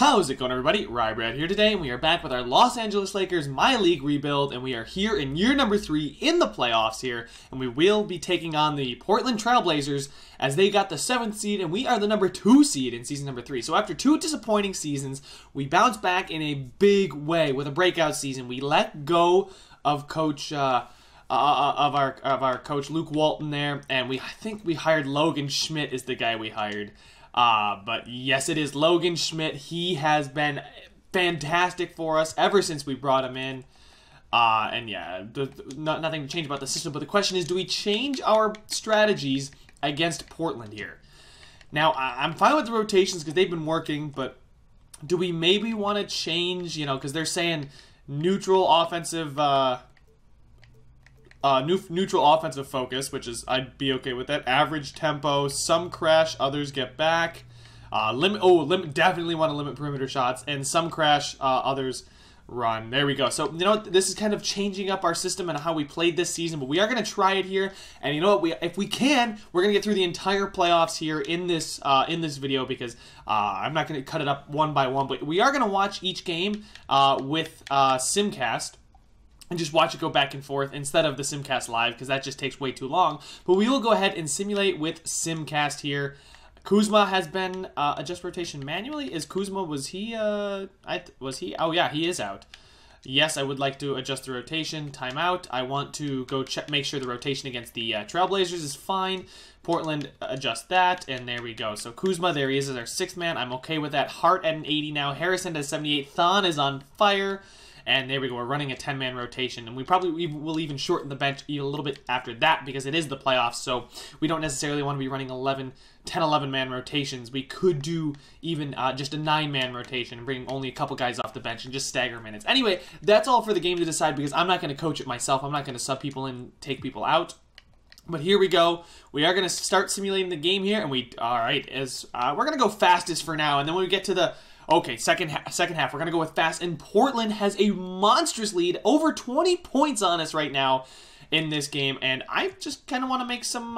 How's it going, everybody? Ryebread here today, and we are back with our Los Angeles Lakers MyLeague rebuild, and we are here in year number 3 in the playoffs here, and we will be taking on the Portland Trailblazers as they got the 7th seed, and we are the number 2 seed in season number 3. So after 2 disappointing seasons, we bounce back in a big way with a breakout season. We let go of our coach Luke Walton there, and I think we hired Logan Schmidt is the guy we hired. But yes, it is Logan Schmidt. He has been fantastic for us ever since we brought him in. And yeah, nothing to change about the system. But the question is, do we change our strategies against Portland here? Now, I'm fine with the rotations because they've been working, but do we maybe want to change, because they're saying neutral offensive focus, which is, I'd be okay with that. Average tempo, some crash, others get back. Definitely want to limit perimeter shots, and some crash, others run. There we go. So, this is kind of changing up our system and how we played this season, but we are going to try it here. And you know what? If we can, we're going to get through the entire playoffs here in this video because I'm not going to cut it up one by one, but we are going to watch each game with Simcast. And just watch it go back and forth instead of the Simcast Live because that just takes way too long. But we will go ahead and simulate with Simcast here. Kuzma has been adjust rotation manually. Was he? Oh yeah, he is out. Yes, I would like to adjust the rotation. Timeout. I want to go make sure the rotation against the Trailblazers is fine. Portland, adjust that, and there we go. So Kuzma, there he is as our 6th man. I'm okay with that. Hart at an 80 now. Harrison at 78. Thon is on fire. And there we go. We're running a 10-man rotation, and we probably will even shorten the bench a little bit after that because it is the playoffs, so we don't necessarily want to be running 10, 11-man rotations. We could do even just a 9-man rotation and bring only a couple guys off the bench and just stagger minutes. Anyway, that's all for the game to decide because I'm not going to coach it myself. I'm not going to sub people in, take people out. But here we go. We are going to start simulating the game here, and we're going to go fastest for now, and then when we get to the second half, we're going to go with fast, and Portland has a monstrous lead, over 20 points on us right now in this game, and I just kind of want to make some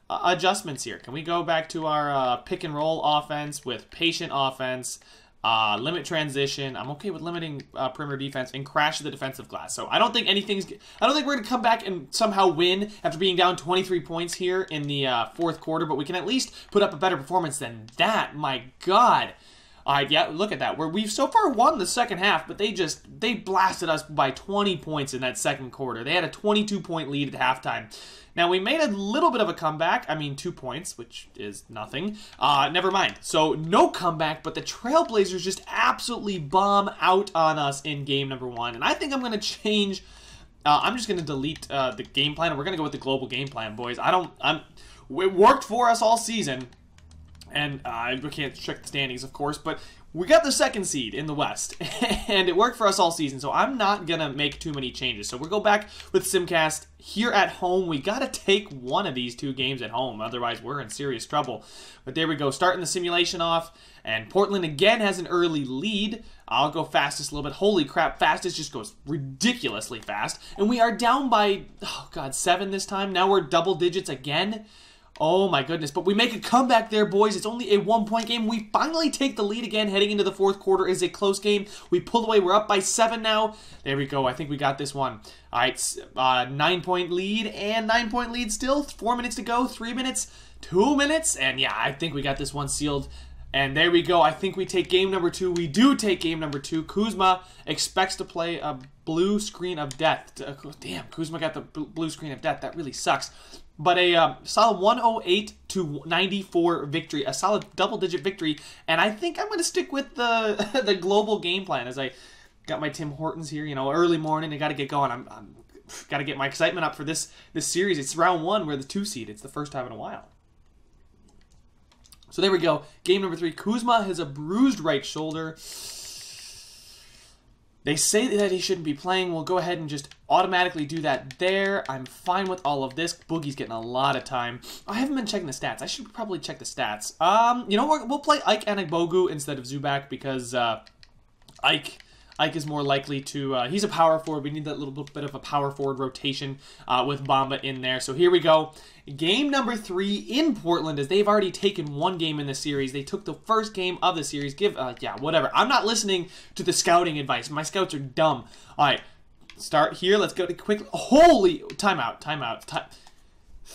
adjustments here. Can we go back to our pick and roll offense with patient offense, limit transition? I'm okay with limiting perimeter defense and crash the defensive glass. So I don't think we're going to come back and somehow win after being down 23 points here in the 4th quarter, but we can at least put up a better performance than that. My God. Yeah, look at that. We've so far won the second half, but they blasted us by 20 points in that second quarter. They had a 22-point lead at halftime. Now, we made a little bit of a comeback. I mean, 2 points, which is nothing. Never mind. So, no comeback, but the Trailblazers just absolutely bomb out on us in game number 1. And I think I'm going to change. I'm just going to delete the game plan, and we're going to go with the global game plan, boys. It worked for us all season. And we can't check the standings, of course, but we got the 2nd seed in the West, and it worked for us all season, so I'm not going to make too many changes. So we'll go back with Simcast here at home. We got to take one of these 2 games at home, otherwise we're in serious trouble. But there we go, starting the simulation off, and Portland again has an early lead. I'll go fastest a little bit. Holy crap, fastest just goes ridiculously fast. And we are down by, 7 this time. Now we're double digits again. Oh my goodness, but we make a comeback there, boys. It's only a 1-point game. We finally take the lead again heading into the 4th quarter. It's a close game. We pulled away. We're up by 7 now. There we go. I think we got this one. All right, 9-point lead and 9-point lead still. 4 minutes to go, 3 minutes, 2 minutes. And yeah, I think we got this one sealed. And there we go. I think we take game number 2. We do take game number 2. Kuzma expects to play a blue screen of death. Damn, Kuzma got the blue screen of death. That really sucks. But a solid 108-94 victory, a solid double-digit victory, and I think I'm going to stick with the global game plan as I got my Tim Hortons here. Early morning, I got to get going. I'm got to get my excitement up for this series. It's round 1. We're the 2 seed. It's the first time in a while. So there we go. Game number 3. Kuzma has a bruised right shoulder. They say that he shouldn't be playing. We'll go ahead and just automatically do that there. I'm fine with all of this. Boogie's getting a lot of time. I haven't been checking the stats. I should probably check the stats. We'll play Ike Anagbogu instead of Zubac because Ike Ike is more likely to, he's a power forward. We need that little bit of a power forward rotation with Bamba in there. So here we go. Game number 3 in Portland, as they've already taken 1 game in the series. They took the first game of the series. Yeah, whatever. I'm not listening to the scouting advice. My scouts are dumb. All right, start here. Let's go to quickly. Holy, timeout.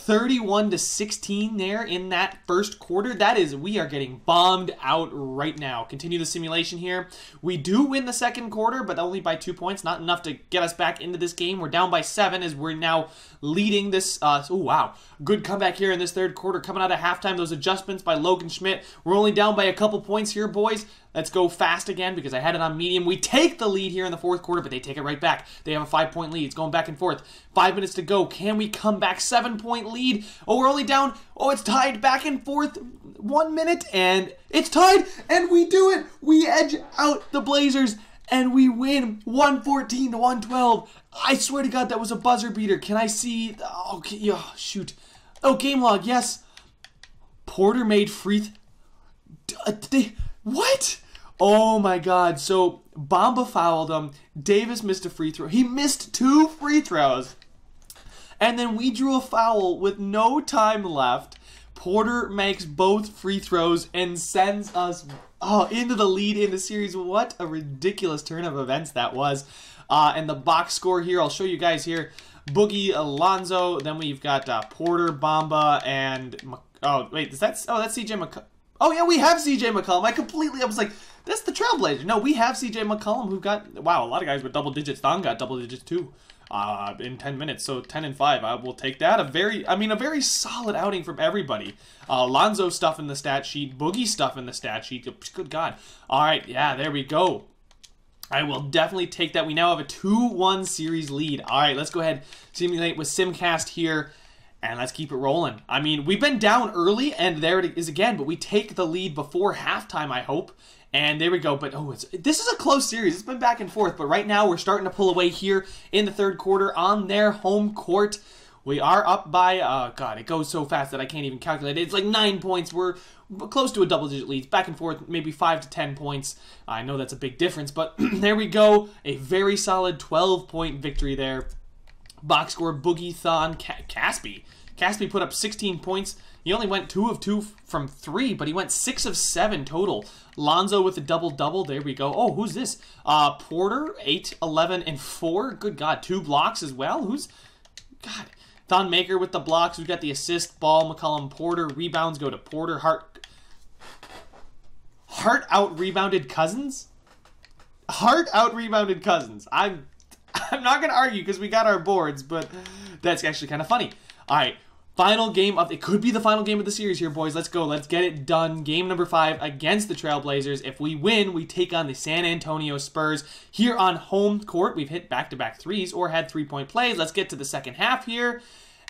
31-16 there in that first quarter. That is, we are getting bombed out right now. Continue the simulation here. We do win the second quarter, but only by 2 points. Not enough to get us back into this game. We're down by 7 as we're now leading this. Oh, wow. Good comeback here in this third quarter. Coming out of halftime, those adjustments by Logan Schmidt. We're only down by a couple points here, boys. Let's go fast again because I had it on medium. We take the lead here in the fourth quarter, but they take it right back. They have a 5-point lead. It's going back and forth. 5 minutes to go. Can we come back? 7-point lead. Oh, we're only down. Oh, it's tied back and forth. 1 minute, and it's tied, and we do it. We edge out the Blazers, and we win 114-112. I swear to God, that was a buzzer beater. Can I see? Oh, shoot. Oh, game log, yes. Porter made free... What? Oh my God. So Bamba fouled him. Davis missed a free throw. He missed 2 free throws. And then we drew a foul with no time left. Porter makes both free throws and sends us into the lead in the series. What a ridiculous turn of events that was. And the box score here, I'll show you guys here. Boogie, Alonzo. Then we've got Porter, Bamba, and... Oh, wait. That's CJ McCollum. Oh, yeah, we have CJ McCollum. I was like, that's the Trailblazer. No, we have CJ McCollum who got, wow, a lot of guys with double digits. Thon got double digits too in 10 minutes. So 10-5. I will take that. A very solid outing from everybody. Lonzo stuff in the stat sheet. Boogie stuff in the stat sheet. Good God. All right, yeah, there we go. I will definitely take that. We now have a 2-1 series lead. All right, let's go ahead, simulate with Simcast here. And let's keep it rolling. I mean, we've been down early, and there it is again, but we take the lead before halftime, I hope. And there we go. But, this is a close series. It's been back and forth, but right now we're starting to pull away here in the third quarter on their home court. We are up by, God, it goes so fast that I can't even calculate it. It's like 9 points. We're close to a double-digit lead. Back and forth, maybe 5 to 10 points. I know that's a big difference, but there we go. A very solid 12-point victory there. Box score, Boogie, Thon, Caspi. Caspi put up 16 points. He only went 2 of 2 from 3, but he went 6 of 7 total. Lonzo with a double-double. There we go. Oh, who's this? Porter, 8, 11, and 4. Good God, 2 blocks as well. God. Thon Maker with the blocks. We've got the assist, Ball, McCollum, Porter. Rebounds go to Porter. Hart out-rebounded Cousins? Hart out-rebounded Cousins. I'm not going to argue because we got our boards, but that's actually kind of funny. All right, final game of... It could be the final game of the series here, boys. Let's go. Let's get it done. Game number 5 against the Trailblazers. If we win, we take on the San Antonio Spurs here on home court. We've hit back-to-back threes or had 3-point plays. Let's get to the second half here.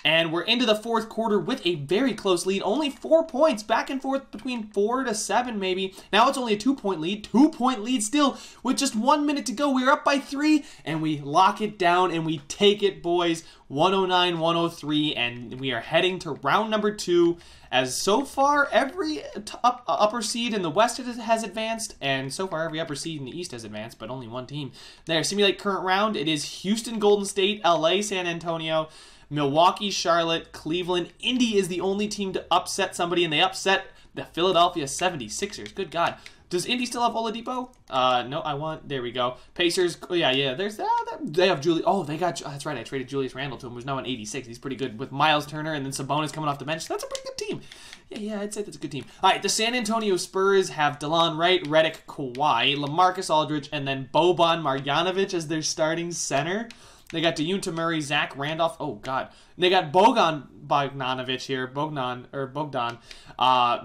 And we're into the fourth quarter with a very close lead. Only 4 points, back and forth between 4 to 7 maybe. Now it's only a 2-point lead. 2-point lead still with just 1 minute to go. We're up by 3 and we lock it down and we take it, boys. 109-103, and we are heading to round number 2. As so far every upper seed in the West has advanced, and so far every upper seed in the East has advanced, but only one team. There, simulate current round. It is Houston, Golden State, LA, San Antonio, Milwaukee, Charlotte, Cleveland. Indy is the only team to upset somebody, and they upset the Philadelphia 76ers. Good God. Does Indy still have Oladipo? No, there we go. Pacers, yeah, there's that. They have Julius. Oh, that's right, I traded Julius Randle to him, who's now an 86. He's pretty good with Miles Turner and then Sabonis coming off the bench. That's a pretty good team. Yeah, I'd say that's a good team. All right, the San Antonio Spurs have DeLon Wright, Redick, Kawhi, LaMarcus Aldridge, and then Boban Marjanovic as their starting center. They got DeJounte Murray, Zach Randolph. Oh, God. They got Bogdanovic here. Bogdan.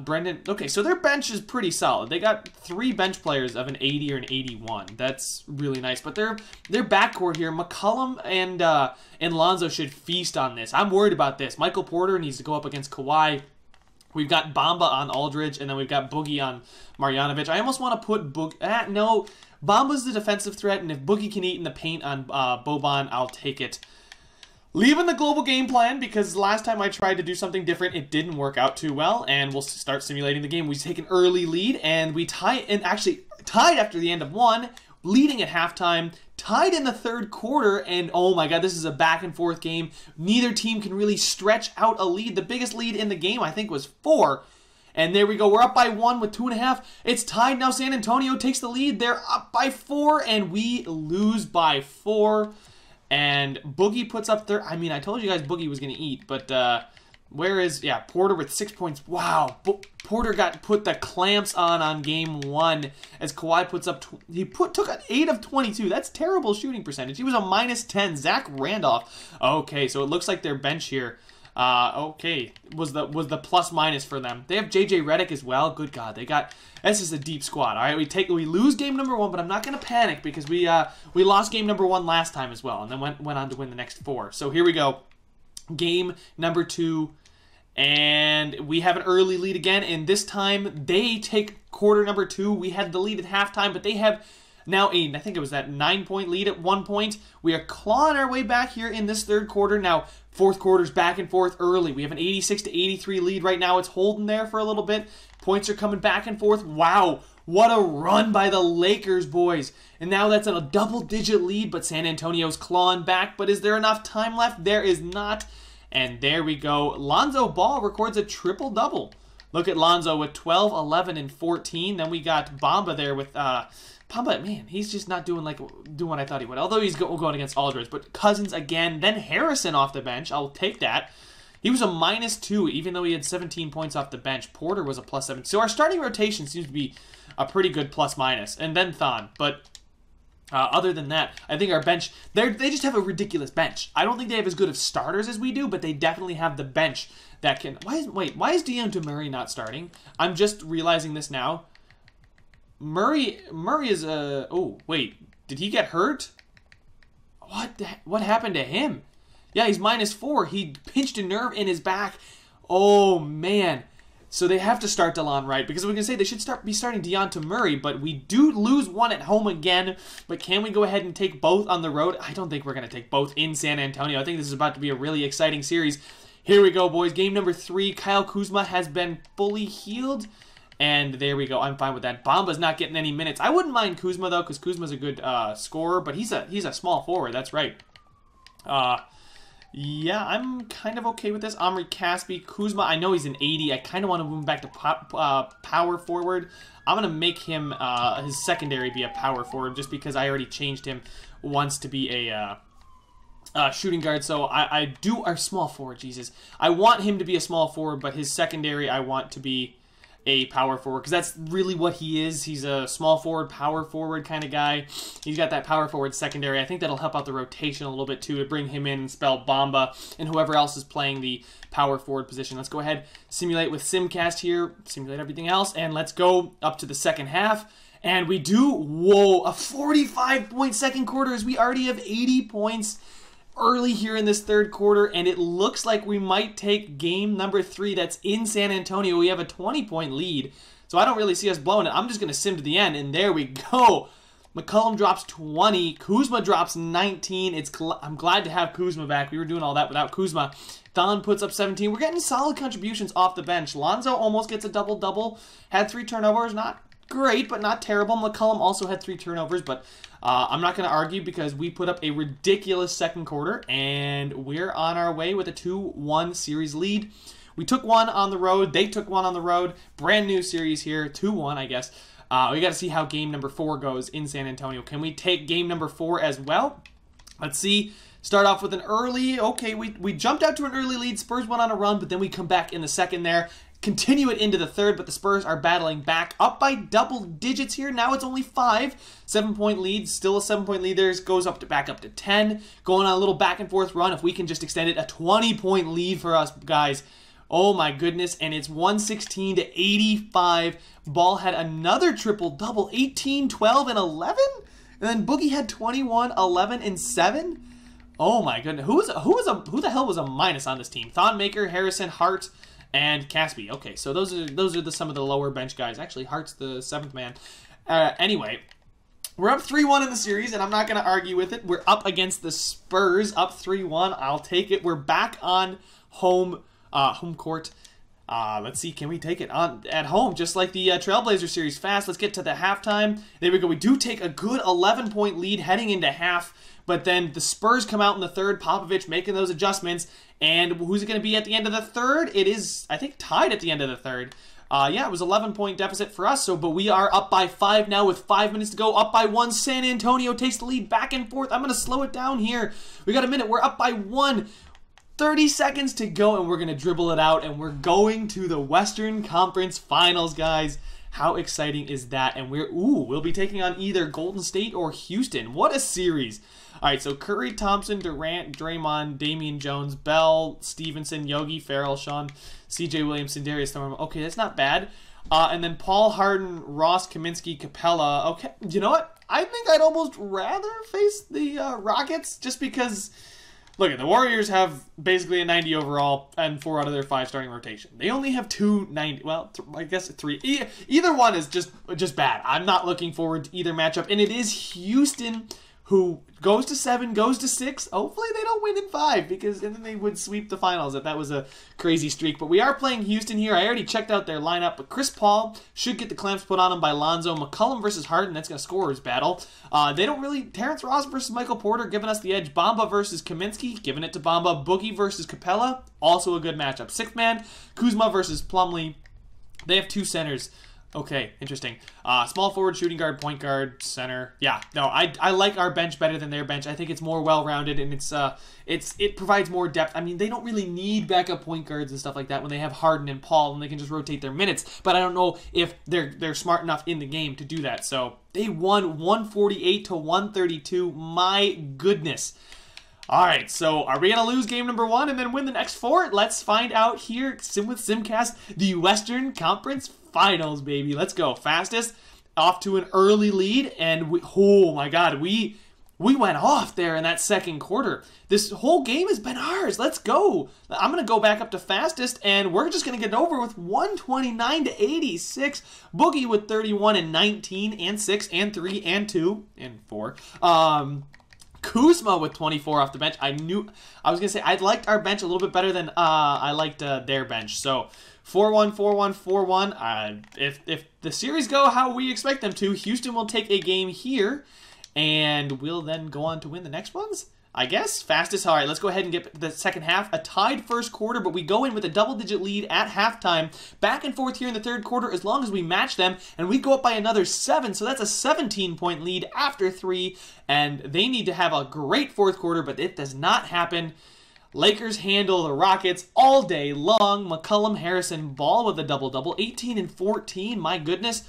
Brendan. Okay, so their bench is pretty solid. They got 3 bench players of an 80 or an 81. That's really nice. But their backcourt here, McCollum and Lonzo should feast on this. I'm worried about this. Michael Porter needs to go up against Kawhi. We've got Bamba on Aldridge, and then we've got Boogie on Marjanovic. I almost want to put Boogie... no. Bamba's the defensive threat, and if Boogie can eat in the paint on Boban, I'll take it. Leaving the global game plan, because last time I tried to do something different, it didn't work out too well, and we'll start simulating the game. We take an early lead, and we actually tied after the end of 1. leading at halftime, tied in the third quarter, and oh my god, this is a back and forth game. Neither team can really stretch out a lead. The biggest lead in the game, I think, was 4. And there we go. We're up by 1 with 2.5. It's tied now. San Antonio takes the lead. They're up by 4, and we lose by 4. And Boogie puts up there. I mean, I told you guys Boogie was going to eat, but where is, yeah, Porter with 6 points. Wow. Porter put the clamps on game 1 as Kawhi puts up, took an 8 of 22. That's terrible shooting percentage. He was a -10. Zach Randolph. Okay, so it looks like their bench here. Okay, was the plus minus for them. They have JJ Redick as well. Good God, this is a deep squad. All right, we lose game number 1, but I'm not gonna panic because we lost game number 1 last time as well, and then went on to win the next 4. So here we go, game number 2, and we have an early lead again, and this time they take quarter number 2. We had the lead at halftime, but they have now I think it was that 9-point lead at one point. We are clawing our way back here in this third quarter. Now, fourth quarter's back and forth early. We have an 86-83 lead right now. It's holding there for a little bit. Points are coming back and forth. Wow, what a run by the Lakers, boys. And now that's a double-digit lead, but San Antonio's clawing back. But is there enough time left? There is not. And there we go. Lonzo Ball records a triple-double. Look at Lonzo with 12, 11, and 14. Then we got Bamba there with... Bamba, man, he's just not doing what I thought he would. Although he's going against Aldridge. But Cousins again. Then Harrison off the bench. I'll take that. He was a -2, even though he had 17 points off the bench. Porter was a +7. So our starting rotation seems to be a pretty good plus-minus. And then Thon. But other than that, I think our bench, they just have a ridiculous bench. I don't think they have as good of starters as we do, but they definitely have the bench that can... Why is DeJounte Murray not starting? I'm just realizing this now. Murray is a... Oh, wait. Did he get hurt? What happened to him? Yeah, he's -4. He pinched a nerve in his back. Oh, man. So they have to start DeLon Wright, because we can say they should be starting DeJounte Murray, but we do lose one at home again. But can we go ahead and take both on the road? I don't think we're going to take both in San Antonio. I think this is about to be a really exciting series. Here we go, boys. Game number 3. Kyle Kuzma has been fully healed. And there we go. I'm fine with that. Bamba's not getting any minutes. I wouldn't mind Kuzma, though, because Kuzma's a good scorer, but he's a small forward. That's right. Yeah, I'm kind of okay with this. Omri Caspi, Kuzma, I know he's an 80. I kind of want to move him back to power forward. I'm going to make him, his secondary be a power forward, just because I already changed him once to be a shooting guard. So our small forward, Jesus. I want him to be a small forward, but his secondary I want to be a power forward, because that's really what he is. He's a small forward, power forward kind of guy. He's got that power forward secondary. I think that'll help out the rotation a little bit too, to bring him in and spell Bamba and whoever else is playing the power forward position. Let's go ahead, simulate with Simcast here, simulate everything else, and let's go up to the second half. And we do, whoa, a 45-point second quarter, as we already have 80 points early here in this third quarter, and it looks like we might take game number 3 that's in San Antonio. We have a 20-point lead, so I don't really see us blowing it. I'm just going to sim to the end, and there we go. McCollum drops 20. Kuzma drops 19. I'm glad to have Kuzma back. We were doing all that without Kuzma. Thon puts up 17. We're getting solid contributions off the bench. Lonzo almost gets a double-double. Had 3 turnovers. Not great, but not terrible. McCollum also had 3 turnovers, but I'm not going to argue, because we put up a ridiculous second quarter, and we're on our way with a 2-1 series lead. We took one on the road. They took one on the road. Brand new series here. 2-1, I guess. We got to see how game number 4 goes in San Antonio. Can we take game number 4 as well? Let's see. Start off with an early... Okay, we jumped out to an early lead. Spurs went on a run, but then we come back in the second there. Continue it into the third, but the Spurs are battling back. Up by double digits here. Now it's only 5. 7-point lead. Still a 7-point lead there. Goes back up to 10. Going on a little back and forth run. If we can just extend it, a 20-point lead for us, guys. Oh my goodness. And it's 116-85. Ball had another triple-double. 18, 12, and 11? And then Boogie had 21, 11, and 7? Oh my goodness. Who the hell was a minus on this team? Thonmaker, Harrison, Hart, and Caspi. Okay, so those are some of the lower bench guys. Actually, Hart's the 7th man. Anyway, we're up 3-1 in the series, and I'm not going to argue with it. We're up against the Spurs, up 3-1. I'll take it. We're back on home court. Let's see, can we take it on at home, just like the Trailblazer series? Fast, let's get to the halftime. There we go. We do take a good 11-point lead heading into half, but then the Spurs come out in the third. Popovich making those adjustments, and who's it going to be at the end of the third? It is, I think, tied at the end of the third. Yeah, it was 11-point deficit for us, but we are up by 5 now with 5 minutes to go. Up by 1. San Antonio takes the lead back and forth. I'm going to slow it down here. We got a minute. We're up by 1. 30 seconds to go, and we're going to dribble it out, and we're going to the Western Conference Finals, guys. How exciting is that? And we'll be taking on either Golden State or Houston. What a series. All right, so Curry, Thompson, Durant, Draymond, Damian Jones, Bell, Stevenson, Yogi, Farrell, Sean, CJ Williamson, Darius Thornton. Okay, that's not bad. And then Paul Harden, Ross, Kaminsky, Capella. Okay, you know what? I think I'd almost rather face the Rockets just because... Look, the Warriors have basically a 90 overall and 4 out of their 5 starting rotation. They only have 2 90. Well, I guess 3. Either one is just bad. I'm not looking forward to either matchup. And it is Houston who goes to 7, goes to 6. Hopefully they don't win in 5 because then they would sweep the finals if that was a crazy streak. But we are playing Houston here. I already checked out their lineup, but Chris Paul should get the clamps put on him by Lonzo. McCollum versus Harden, that's going to scorers battle. They don't really... Terrence Ross versus Michael Porter giving us the edge. Bamba versus Kaminsky, giving it to Bamba. Boogie versus Capella, also a good matchup. 6th man, Kuzma versus Plumlee. They have 2 centers. Okay, interesting. Small forward, shooting guard, point guard, center. Yeah, no, I like our bench better than their bench. I think it's more well-rounded, and it provides more depth. I mean, they don't really need backup point guards and stuff like that when they have Harden and Paul, and they can just rotate their minutes. But I don't know if they're smart enough in the game to do that. So they won 148 to 132. My goodness. All right, so are we going to lose game number 1 and then win the next 4? Let's find out here with Simcast, the Western Conference Finals, baby. Let's go. Fastest off to an early lead, and oh my God, we went off there in that second quarter. This whole game has been ours. Let's go. I'm going to go back up to fastest, and we're just going to get it over with 129 to 86. Boogie with 31 and 19 and 6 and 3 and 2 and 4. Kuzma with 24 off the bench. I was going to say I liked our bench a little bit better than I liked their bench. So 4-1, 4-1, 4-1. If the series go how we expect them to, Houston will take a game here, and we'll then go on to win the next ones, I guess. Fastest. All right, let's go ahead and get the second half. A tied first quarter, but we go in with a double-digit lead at halftime. Back and forth here in the third quarter as long as we match them, and we go up by another 7, so that's a 17-point lead after 3, and they need to have a great fourth quarter, but it does not happen. Lakers handle the Rockets all day long. McCollum, Harrison, Ball with a double-double. 18 and 14, my goodness.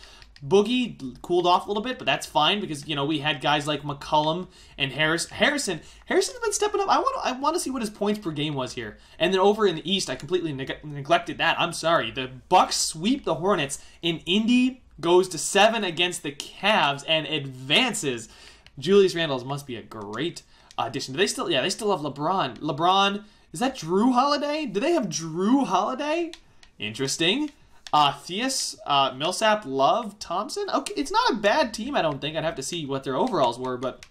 Boogie cooled off a little bit, but that's fine because, you know, we had guys like McCollum and Harrison has been stepping up. I want to see what his points per game was here. And then over in the East, I completely neglected that. I'm sorry. The Bucks sweep the Hornets, and Indy goes to 7 against the Cavs and advances. Julius Randle must be a great addition. They still have LeBron. LeBron, is that Drew Holiday? Do they have Drew Holiday? Interesting. Theus, Millsap, Love, Thompson. Okay, it's not a bad team, I don't think. I'd have to see what their overalls were, but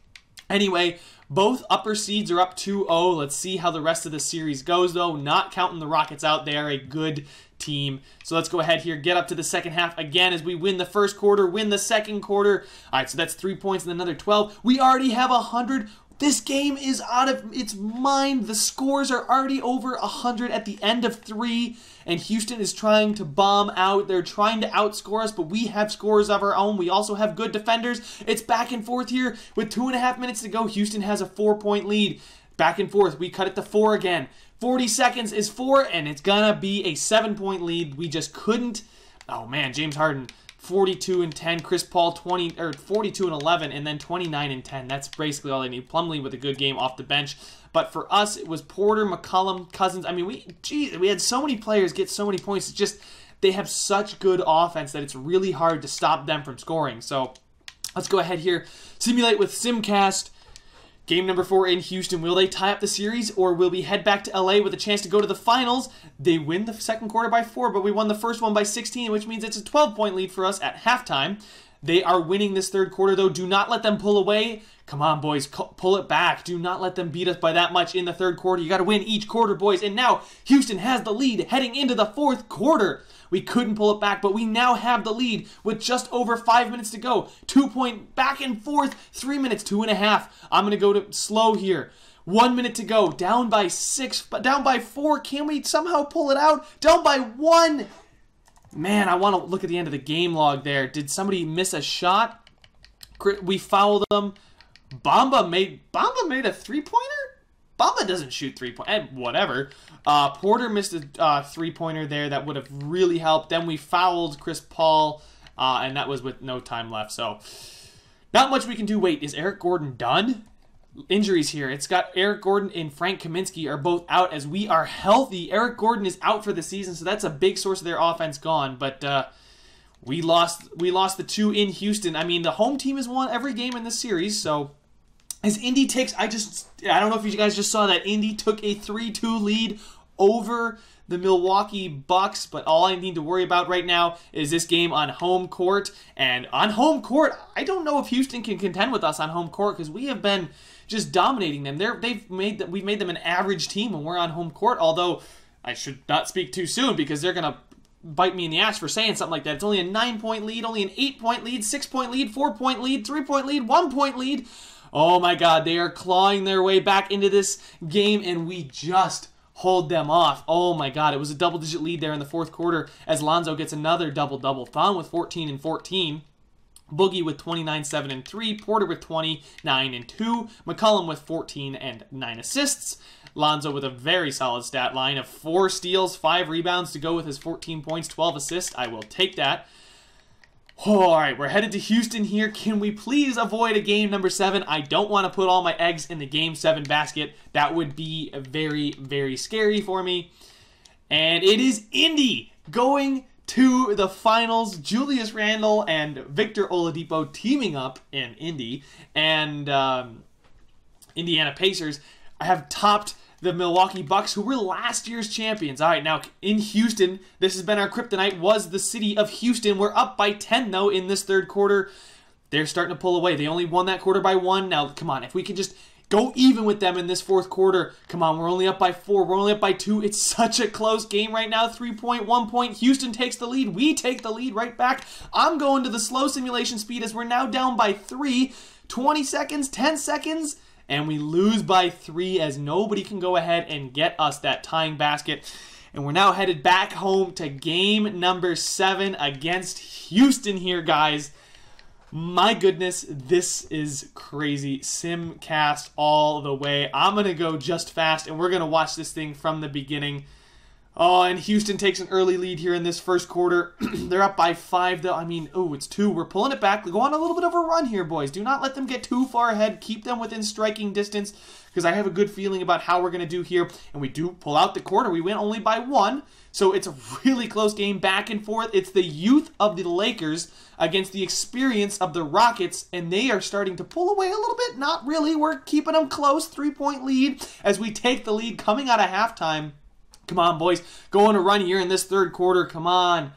anyway, both upper seeds are up 2-0. Let's see how the rest of the series goes, though. Not counting the Rockets out. They are a good team. So let's go ahead here, get up to the second half again as we win the first quarter, win the second quarter. All right, so that's 3 points and another 12. We already have 100. This game is out of its mind. The scores are already over 100 at the end of 3, and Houston is trying to bomb out. They're trying to outscore us, but we have scores of our own. We also have good defenders. It's back and forth here with 2.5 minutes to go. Houston has a 4-point lead. Back and forth. We cut it to 4 again. 40 seconds is 4, and it's gonna be a 7-point lead. We just couldn't. Oh man, James Harden. 42 and 10, Chris Paul 42 and 11, and then 29 and 10. That's basically all they need. Plumlee with a good game off the bench. But for us, it was Porter, McCollum, Cousins. I mean, we had so many players get so many points. It's just they have such good offense that it's really hard to stop them from scoring. So let's go ahead here, simulate with Simcast. Game number 4 in Houston. Will they tie up the series, or will we head back to LA with a chance to go to the finals? They win the second quarter by 4, but we won the first one by 16, which means it's a 12-point lead for us at halftime. They are winning this third quarter, though. Do not let them pull away. Come on, boys. Pull it back. Do not let them beat us by that much in the third quarter. You got to win each quarter, boys. And now Houston has the lead heading into the fourth quarter. We couldn't pull it back, but we now have the lead with just over 5 minutes to go. 2-point back and forth. 3 minutes, 2.5. I'm going to go to slow here. 1 minute to go. Down by 6, down by 4. Can we somehow pull it out? Down by 1. Man, I want to look at the end of the game log there. Did somebody miss a shot? We fouled them. Bamba made a three-pointer? Bamba doesn't shoot three-pointer. Whatever. Porter missed a three-pointer there that would have really helped. Then we fouled Chris Paul, and that was with no time left. So, not much we can do. Wait, is Eric Gordon done? Injuries here. It's got Eric Gordon and Frank Kaminsky are both out as we are healthy. Eric Gordon is out for the season, so that's a big source of their offense gone. But we lost the 2 in Houston. I mean, the home team has won every game in this series. So as Indy takes, I don't know if you guys just saw that Indy took a 3-2 lead over the Milwaukee Bucks, but all I need to worry about right now is this game on home court. And on home court, I don't know if Houston can contend with us on home court because we have been just dominating them. We've made them an average team when we're on home court, although I should not speak too soon because they're going to bite me in the ass for saying something like that. It's only a 9-point lead, only an 8-point lead, 6-point lead, 4-point lead, 3-point lead, 1-point lead. Oh my God, they are clawing their way back into this game, and we just hold them off. Oh my God, it was a double-digit lead there in the fourth quarter as Lonzo gets another double-double. Thon with 14 and 14. Boogie with 29, 7, and 3. Porter with 20, 9, and 2. McCollum with 14 and 9 assists. Lonzo with a very solid stat line of 4 steals, 5 rebounds to go with his 14 points, 12 assists. I will take that. All right, we're headed to Houston here. Can we please avoid a game number 7? I don't want to put all my eggs in the game 7 basket. That would be very, very scary for me. And it is Indy going to the finals. Julius Randle and Victor Oladipo teaming up in Indy. And Indiana Pacers have topped the Milwaukee Bucks, who were last year's champions. All right, now in Houston, this has been our kryptonite, was the city of Houston. We're up by 10, though, in this third quarter. They're starting to pull away. They only won that quarter by 1. Now, come on, if we can just go even with them in this fourth quarter. Come on, we're only up by 4. We're only up by 2. It's such a close game right now. 3-point, 1 point. Houston takes the lead. We take the lead right back. I'm going to the slow simulation speed as we're now down by 3. 20 seconds, 10 seconds. And we lose by 3 as nobody can go ahead and get us that tying basket. And we're now headed back home to game number 7 against Houston here, guys. My goodness, this is crazy. Simcast all the way. I'm going to go just fast, and we're going to watch this thing from the beginning. Oh, and Houston takes an early lead here in this first quarter. They're up by 5, though. I mean, oh, it's 2. We're pulling it back. Go on a little bit of a run here, boys. Do not let them get too far ahead. Keep them within striking distance, because I have a good feeling about how we're going to do here. And we do pull out the quarter. We win only by 1, so it's a really close game back and forth. It's the youth of the Lakers against the experience of the Rockets, and they are starting to pull away a little bit. Not really. We're keeping them close. 3-point lead as we take the lead coming out of halftime. Come on, boys. Go on a run here in this third quarter. Come on.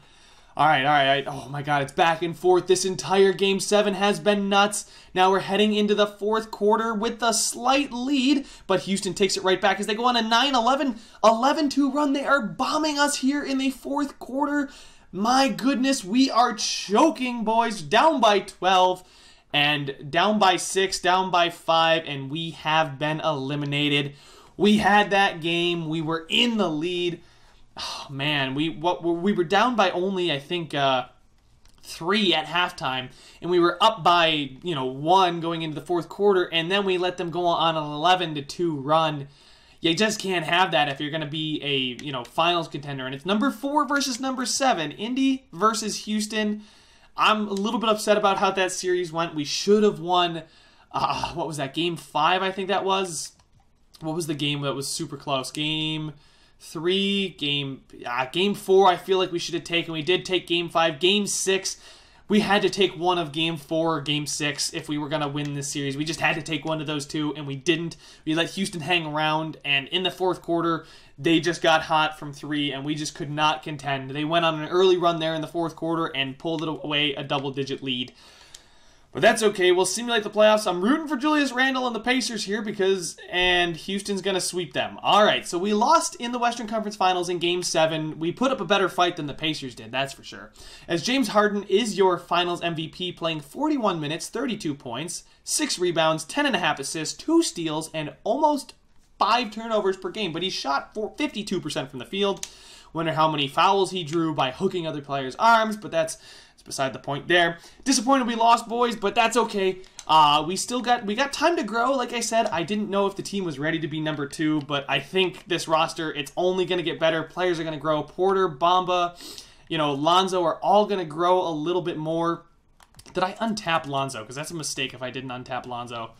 All right. Oh, my God. It's back and forth. This entire Game 7 has been nuts. Now we're heading into the fourth quarter with a slight lead, but Houston takes it right back as they go on a 11-2 run. They are bombing us here in the fourth quarter. My goodness, we are choking, boys. Down by 12 and down by 6, down by 5, and we have been eliminated. We had that game. We were in the lead. Oh, man, we were down by only, I think, 3 at halftime, and we were up by 1 going into the fourth quarter, and then we let them go on an 11-2 run. You just can't have that if you're going to be a finals contender. And it's number 4 versus number 7, Indy versus Houston. I'm a little bit upset about how that series went. We should have won. What was that? Game 5, I think that was. What was the game that was super close? Game 3, Game 4, I feel like we should have taken. We did take Game 5. Game 6, we had to take one of Game 4 or Game 6 if we were going to win this series. We just had to take one of those two, and we didn't. We let Houston hang around, and in the fourth quarter, they just got hot from 3, and we just could not contend. They went on an early run there in the fourth quarter and pulled it away a double-digit lead. But that's okay. We'll simulate the playoffs. I'm rooting for Julius Randle and the Pacers here and Houston's going to sweep them. All right, so we lost in the Western Conference Finals in Game 7. We put up a better fight than the Pacers did, that's for sure. As James Harden is your Finals MVP, playing 41 minutes, 32 points, 6 rebounds, 10.5 assists, 2 steals, and almost 5 turnovers per game. But he shot 52% from the field. Wonder how many fouls he drew by hooking other players' arms, but that's beside the point there. Disappointed we lost, boys, but that's okay. We got time to grow. Like I said, I didn't know if the team was ready to be number 2, but I think this roster, it's only going to get better. Players are going to grow. Porter, Bamba, Lonzo are all going to grow a little bit more. Did I untap Lonzo? Because that's a mistake if I didn't untap Lonzo.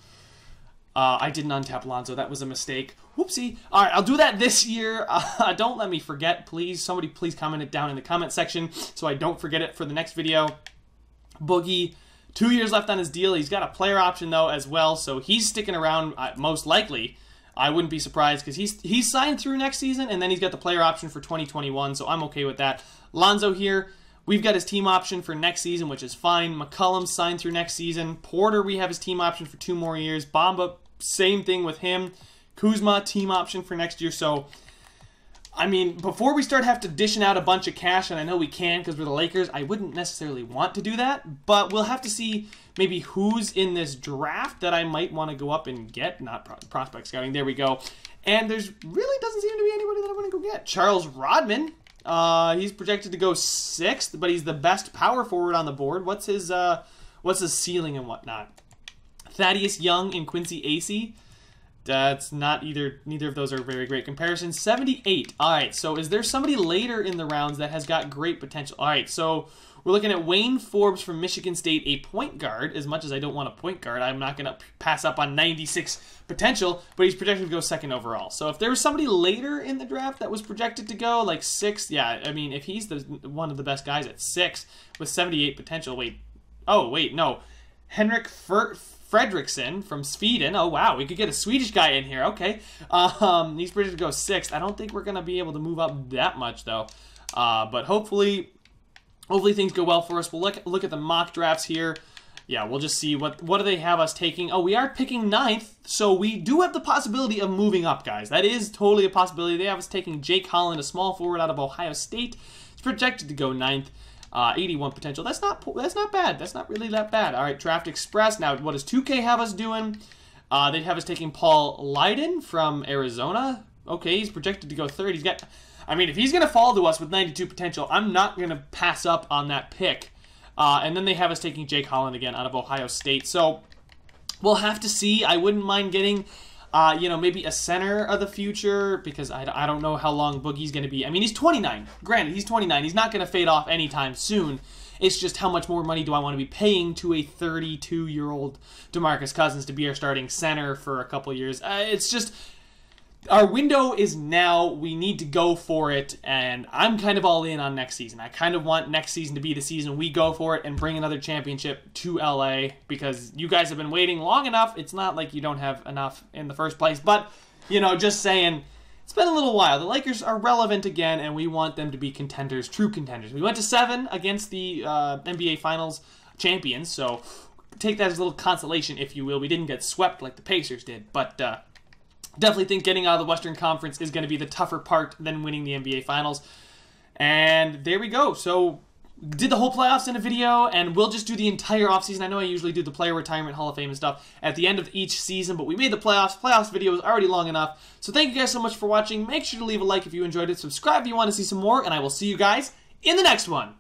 I didn't untap Lonzo. That was a mistake. Whoopsie. All right, I'll do that this year. Don't let me forget, please. Somebody please comment it down in the comment section so I don't forget it for the next video. Boogie, 2 years left on his deal. He's got a player option, though, as well, so he's sticking around most likely. I wouldn't be surprised because he's signed through next season, and then he's got the player option for 2021, so I'm okay with that. Lonzo here. We've got his team option for next season, which is fine. McCollum signed through next season. Porter, we have his team option for 2 more years. Bamba, same thing with him. Kuzma, team option for next year. So, I mean, before we start have to dishing out a bunch of cash, and I know we can because we're the Lakers, I wouldn't necessarily want to do that, but we'll have to see maybe who's in this draft that I might want to go up and get. Not prospect scouting. There we go. And there's really doesn't seem to be anybody that I want to go get. Charles Rodman. He's projected to go 6th, but he's the best power forward on the board. What's his ceiling and whatnot? Thaddeus Young and Quincy Acey. That's not neither of those are very great comparisons. 78. All right, so is there somebody later in the rounds that has got great potential? All right, so we're looking at Wayne Forbes from Michigan State, a point guard. As much as I don't want a point guard, I'm not going to pass up on 96 potential, but he's projected to go 2nd overall. So if there was somebody later in the draft that was projected to go like 6th, yeah, I mean, if he's one of the best guys at 6 with 78 potential, no. Henrik Fredriksson from Sweden. Oh, wow. We could get a Swedish guy in here. Okay. He's projected to go 6th. I don't think we're going to be able to move up that much, though. But hopefully things go well for us. We'll look at the mock drafts here. Yeah, we'll just see what do they have us taking. Oh, we are picking 9th, so we do have the possibility of moving up, guys. That is totally a possibility. They have us taking Jake Holland, a small forward out of Ohio State. It's projected to go 9th. 81 potential. That's not bad. That's not really that bad. All right, Draft Express. Now, what does 2K have us doing? They'd have us taking Paul Lydon from Arizona. Okay, he's projected to go 3rd. If he's going to fall to us with 92 potential, I'm not going to pass up on that pick. And then they have us taking Jake Holland again out of Ohio State. So we'll have to see. I wouldn't mind getting maybe a center of the future because I don't know how long Boogie's going to be. I mean, he's 29. Granted, he's 29. He's not going to fade off anytime soon. It's just how much more money do I want to be paying to a 32-year-old DeMarcus Cousins to be our starting center for a couple years. It's just our window is now. We need to go for it, and I'm kind of all in on next season. I kind of want next season to be the season we go for it and bring another championship to LA because you guys have been waiting long enough. It's not like you don't have enough in the first place, but, just saying, it's been a little while. The Lakers are relevant again, and we want them to be contenders, true contenders. We went to 7 against the NBA Finals champions, so take that as a little consolation, if you will. We didn't get swept like the Pacers did, but definitely think getting out of the Western Conference is going to be the tougher part than winning the NBA Finals. And there we go. So, did the whole playoffs in a video, and we'll just do the entire offseason. I know I usually do the player retirement, Hall of Fame and stuff at the end of each season, but we made the playoffs. Playoffs video is already long enough. So thank you guys so much for watching. Make sure to leave a like if you enjoyed it. Subscribe if you want to see some more, and I will see you guys in the next one.